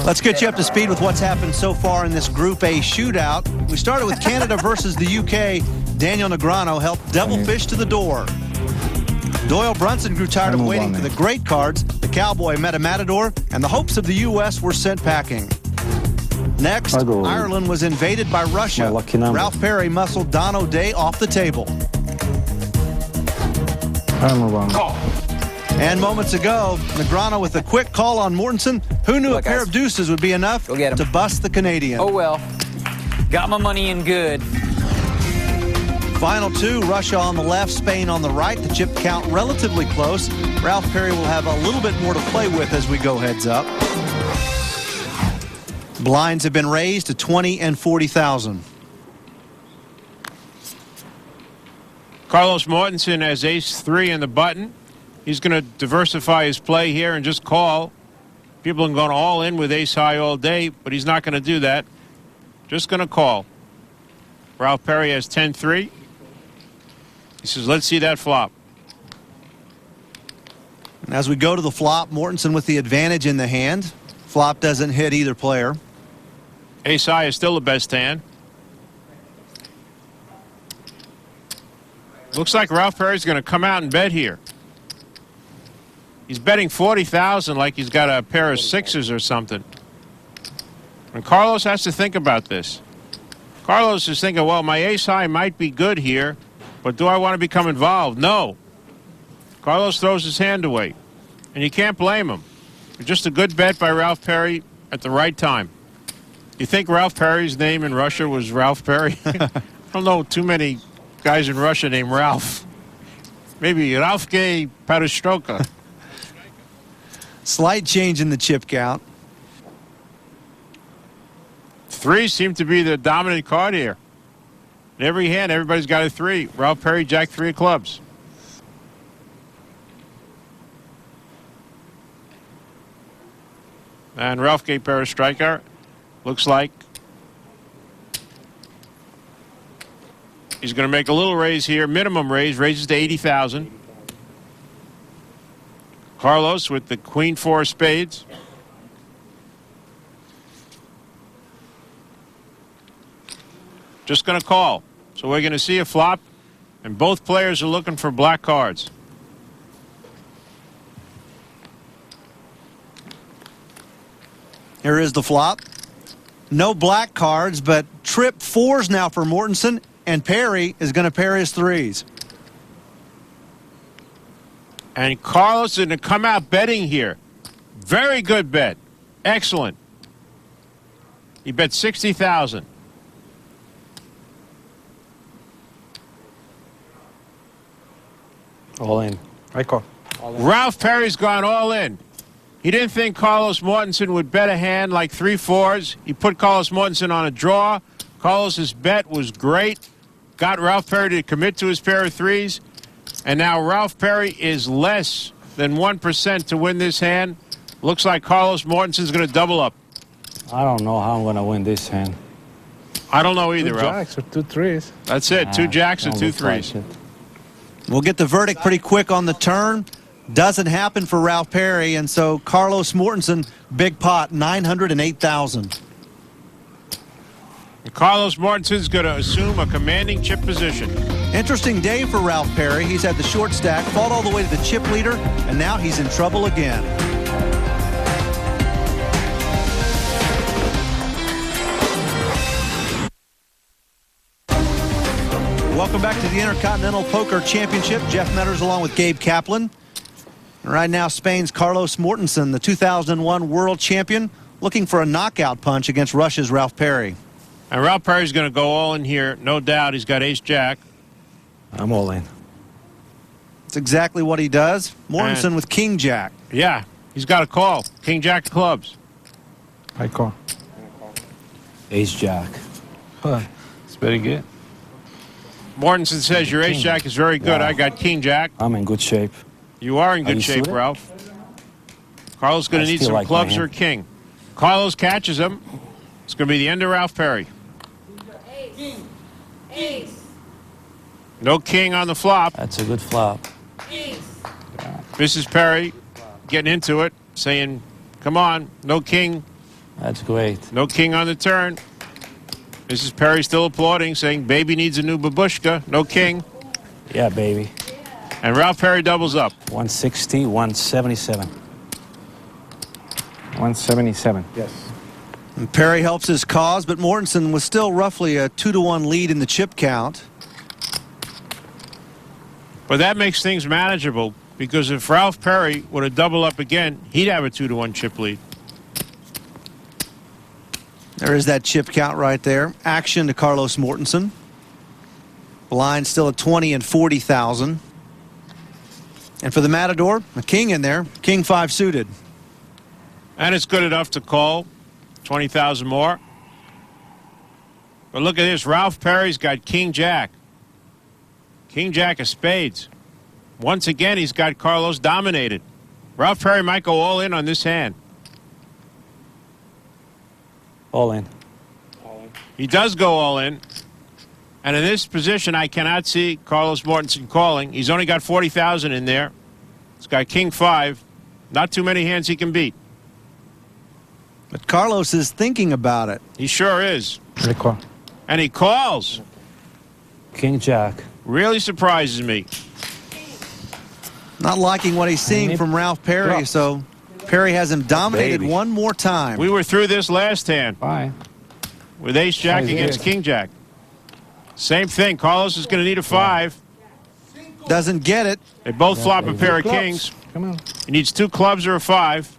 Speaker 1: Let's get you up to speed with what's happened so far in this Group A shootout. We started with Canada versus the UK. Daniel Negreanu helped Devilfish to the door. Doyle Brunson grew tired of waiting for the great cards. The Cowboy met a Matador, and the hopes of the U.S. were sent packing. Next,
Speaker 2: I go-
Speaker 1: Ireland was invaded by Russia.
Speaker 2: My lucky number.
Speaker 1: Ralph Perry muscled Don O'Day off the table.
Speaker 2: I'm wrong.
Speaker 1: And moments ago, Negreanu with a quick call on Mortensen. Who knew
Speaker 9: Good
Speaker 1: a
Speaker 9: luck,
Speaker 1: pair
Speaker 9: guys.
Speaker 1: of deuces would be enough
Speaker 9: Go get 'em.
Speaker 1: to bust the Canadian?
Speaker 9: Oh well. Got my money in good.
Speaker 1: Final two, Russia on the left, Spain on the right. The chip count relatively close. Ralph Perry will have a little bit more to play with as we go heads up. Blinds have been raised to 20 and 40,000.
Speaker 3: Carlos Mortensen has ace-3 in the button. He's going to diversify his play here and just call. People are going all in with ace-high all day, but he's not going to do that. Just going to call. Ralph Perry has 10-3. He says, let's see that flop.
Speaker 1: And as we go to the flop, Mortensen with the advantage in the hand. Flop doesn't hit either player.
Speaker 3: Ace-high is still the best hand. Looks like Ralph Perry's going to come out and bet here. He's betting 40,000 like he's got a pair of sixes or something. And Carlos has to think about this. Carlos is thinking, well, my ace-high might be good here, but do I want to become involved? No. Carlos throws his hand away, and you can't blame him. It's just a good bet by Ralph Perry at the right time. You think Ralph Perry's name in Russia was Ralph Perry? I don't know too many guys in Russia named Ralph. Maybe Ralph Gabe Kaplan.
Speaker 1: Slight change in the chip count.
Speaker 3: Threes seem to be the dominant card here. In every hand, everybody's got a 3. Ralph Perry, Jack 3 of clubs. And Ralph Gabe Kaplan striker. Looks like he's going to make a little raise here. Minimum raise, raises to 80,000. Carlos with the queen 4 of spades. Just going to call. So we're going to see a flop, and both players are looking for black cards.
Speaker 1: Here is the flop. No black cards, but trip 4s now for Mortensen, and Perry is going to pair his 3s.
Speaker 3: And Carlos is going to come out betting here. Very good bet. Excellent. He bet 60,000.
Speaker 8: All in. I call.
Speaker 3: Ralph Perry's gone all in. He didn't think Carlos Mortensen would bet a hand like 3-4s. He put Carlos Mortensen on a draw. Carlos's bet was great. Got Ralph Perry to commit to his pair of 3s. And now Ralph Perry is less than 1% to win this hand. Looks like Carlos Mortensen's going to double up.
Speaker 8: I don't know how I'm going to win this hand.
Speaker 3: I don't know either,
Speaker 2: Two
Speaker 3: Ralph.
Speaker 2: jacks or 2 3s.
Speaker 3: That's it. 2 jacks or
Speaker 8: Don't
Speaker 3: 2
Speaker 8: look like
Speaker 3: 3s.
Speaker 8: it.
Speaker 1: We'll get the verdict pretty quick on the turn. Doesn't happen for Ralph Perry, and so Carlos Mortensen, big pot, 908,000.
Speaker 3: Carlos Mortensen's going to assume a commanding chip position.
Speaker 1: Interesting day for Ralph Perry. He's had the short stack, fought all the way to the chip leader, and now he's in trouble again. Welcome back to the Intercontinental Poker Championship. Jeff Medders along with Gabe Kaplan. And right now, Spain's Carlos Mortensen, the 2001 world champion, looking for a knockout punch against Russia's Ralph Perry.
Speaker 3: And Ralph Perry's going to go all in here. No doubt. He's got ace-jack.
Speaker 8: I'm all in.
Speaker 1: That's exactly what he does. Mortensen
Speaker 3: And-
Speaker 1: with king-jack.
Speaker 3: Yeah, he's got a call. King-jack of clubs.
Speaker 2: I call.
Speaker 8: Ace-jack.
Speaker 2: It's very good.
Speaker 3: Mortensen says your ace-jack is very good.
Speaker 8: Wow.
Speaker 3: I got king-jack.
Speaker 8: I'm in good shape.
Speaker 3: You are in good
Speaker 8: you
Speaker 3: shape,
Speaker 8: suited?
Speaker 3: Ralph. Carlos going
Speaker 8: I
Speaker 3: to need
Speaker 8: still
Speaker 3: some
Speaker 8: like my
Speaker 3: clubs or
Speaker 8: hand.
Speaker 3: king. Carlos catches him. It's going to be the end of Ralph Perry.
Speaker 10: King. Ace.
Speaker 3: No king on the flop.
Speaker 8: That's a good flop.
Speaker 10: Ace.
Speaker 3: Mrs. Perry getting into it, saying, come on, no king.
Speaker 8: That's great.
Speaker 3: No king on the turn. Mrs. Perry still applauding, saying, baby needs a new babushka. No king.
Speaker 8: Yeah, baby.
Speaker 3: And Ralph Perry doubles up.
Speaker 8: 160, 177.
Speaker 2: 177. Yes.
Speaker 1: And Perry helps his cause, but Mortensen was still roughly a 2-to-1 lead in the chip count.
Speaker 3: But that makes things manageable, because if Ralph Perry would have doubled up again, he'd have a 2-to-1 chip lead.
Speaker 1: There is that chip count right there. Action to Carlos Mortensen. Blind still at 20 and 40,000. And for the Matador, a king in there, king 5 suited.
Speaker 3: And it's good enough to call 20,000 more. But look at this. Ralph Perry's got king jack. King jack of spades. Once again, he's got Carlos dominated. Ralph Perry might go all in on this hand.
Speaker 8: All in.
Speaker 3: He does go all in. And in this position, I cannot see Carlos Mortensen calling. He's only got 40,000 in there. He's got king 5. Not too many hands he can beat.
Speaker 1: But Carlos is thinking about it.
Speaker 3: He sure is.
Speaker 8: Rica.
Speaker 3: And he calls.
Speaker 8: King jack.
Speaker 3: Really surprises me.
Speaker 1: Not liking what he's seeing from Ralph Perry, so Perry has him dominated one more time.
Speaker 3: We were through this last hand.
Speaker 8: Fine.
Speaker 3: With ace jack against king jack. Same thing. Carlos is going to need a 5.
Speaker 1: Doesn't get it.
Speaker 3: They both flop a pair of kings.
Speaker 8: Come on.
Speaker 3: He needs 2 clubs or a 5.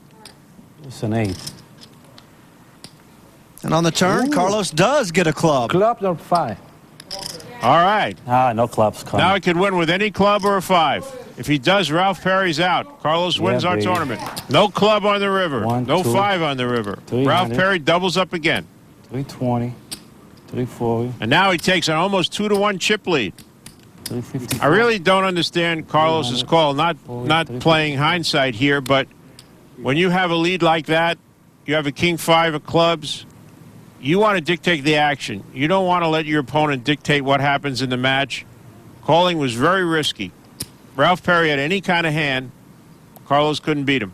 Speaker 8: It's an 8.
Speaker 1: And on the turn, Carlos does get a club.
Speaker 8: Club or 5?
Speaker 3: All right.
Speaker 8: No clubs.
Speaker 3: Now he could win with any club or a 5. If he does, Ralph Perry's out. Carlos wins our tournament. No club on the river. No 5 on the river. Ralph Perry doubles up again.
Speaker 8: 320. 340.
Speaker 3: And now he takes an almost 2-to-1 chip lead.
Speaker 8: 350.
Speaker 3: I really don't understand Carlos's call. Not playing hindsight here, but when you have a lead like that, you have a king 5 of clubs, you want to dictate the action. You don't want to let your opponent dictate what happens in the match. Calling was very risky. Ralph Perry had any kind of hand. Carlos couldn't beat him.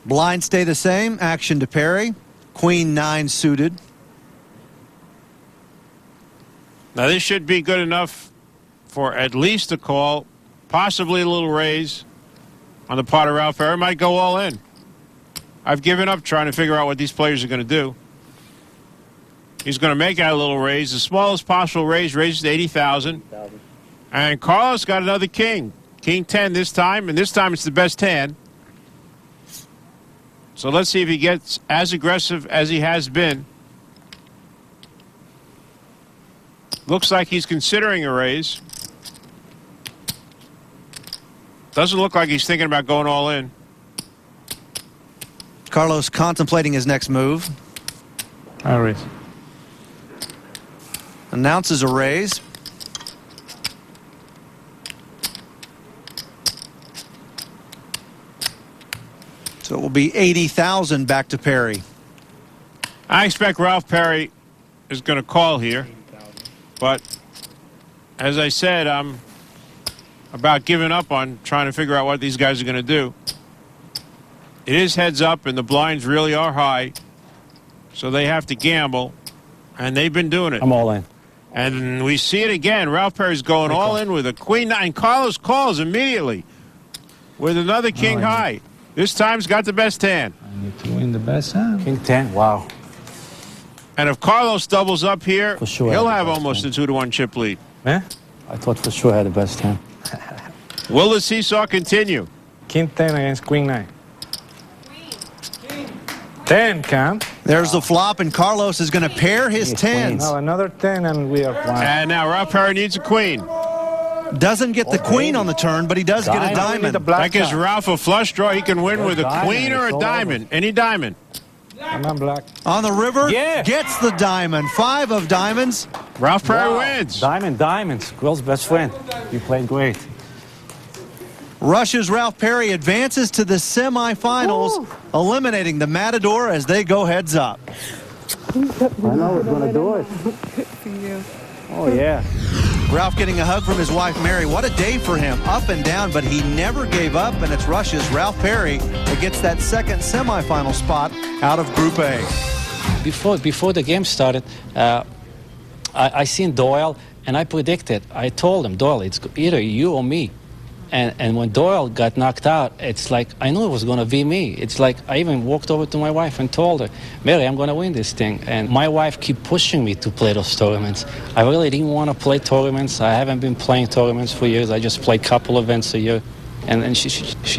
Speaker 1: Blinds stay the same. Action to Perry. Queen 9 suited.
Speaker 3: Now this should be good enough for at least a call, possibly a little raise on the part of Ralph Perry. Might go all in. I've given up trying to figure out what these players are going to do. He's going to make out a little raise. The smallest possible raise raises to 80,000. And Carlos got another king. King 10 this time, and this time it's the best hand. So let's see if he gets as aggressive as he has been. Looks like he's considering a raise. Doesn't look like he's thinking about going all in.
Speaker 1: Carlos contemplating his next move.
Speaker 8: I raise.
Speaker 1: Announces a raise. So it will be 80,000 back to Perry.
Speaker 3: I expect Ralph Perry is going to call here. But as I said, I'm about giving up on trying to figure out what these guys are going to do. It is heads up, and the blinds really are high. So they have to gamble, and they've been doing it.
Speaker 8: I'm all in.
Speaker 3: And we see it again. Ralph Perry's going all in with a queen 9. Carlos calls immediately with another king high. This time's got the best hand.
Speaker 8: I need to win the best hand. King 10, wow.
Speaker 3: And if Carlos doubles up here,
Speaker 8: For sure
Speaker 3: he'll have almost a 2-to-1 chip lead.
Speaker 8: Eh? I thought for sure I had the best hand.
Speaker 3: Will the seesaw continue?
Speaker 8: King 10 against Queen 9. 10, Cam.
Speaker 1: There's the flop, and Carlos is going to pair his 10s.
Speaker 8: Now another 10, and we are fine.
Speaker 3: And now Ralph Perry needs a queen.
Speaker 1: Doesn't get the queen on the turn, but he does get a diamond.
Speaker 3: That gives Ralph a flush draw. He can win with a queen or a diamond. Any diamond.
Speaker 8: Come on, black.
Speaker 1: On the river,
Speaker 8: Yeah.
Speaker 1: gets the diamond. 5 of diamonds.
Speaker 3: Ralph Perry wins.
Speaker 8: Diamonds. Girl's best friend. You played great.
Speaker 1: Russia's Ralph Perry advances to the semifinals, eliminating the Matador as they go heads up.
Speaker 8: I know it's going to do it. Oh, yeah.
Speaker 1: Ralph getting a hug from his wife, Mary. What a day for him. Up and down, but he never gave up, and it's Russia's Ralph Perry that gets that second semifinal spot out of Group A.
Speaker 11: Before the game started, I seen Doyle, and I predicted. I told him, Doyle, it's either you or me. And when Doyle got knocked out, it's like, I knew it was going to be me. It's like, I even walked over to my wife and told her, Mary, I'm going to win this thing. And my wife kept pushing me to play those tournaments. I really didn't want to play tournaments. I haven't been playing tournaments for years. I just play a couple events a year. And she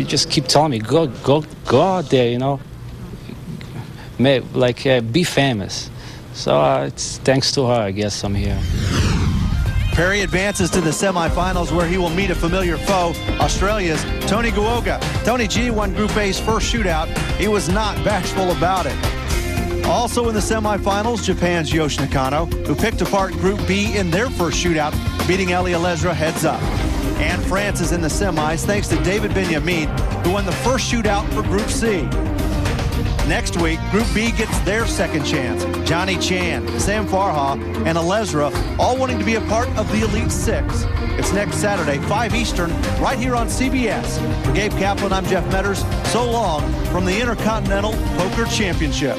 Speaker 11: just kept telling me, go out there, you know, be famous. So it's thanks to her, I guess I'm here.
Speaker 1: Perry advances to the semifinals where he will meet a familiar foe, Australia's Tony Guoga. Tony G won Group A's first shootout. He was not bashful about it. Also in the semifinals, Japan's Yosh Nakano, who picked apart Group B in their first shootout, beating Eli Elezra heads up. And France is in the semis thanks to David Benyamine, who won the first shootout for Group C. Next week, Group B gets their second chance. Johnny Chan, Sam Farha, and Elezra all wanting to be a part of the Elite Six. It's next Saturday, 5 Eastern, right here on CBS. For Gabe Kaplan, I'm Jeff Medders. So long from the Intercontinental Poker Championship.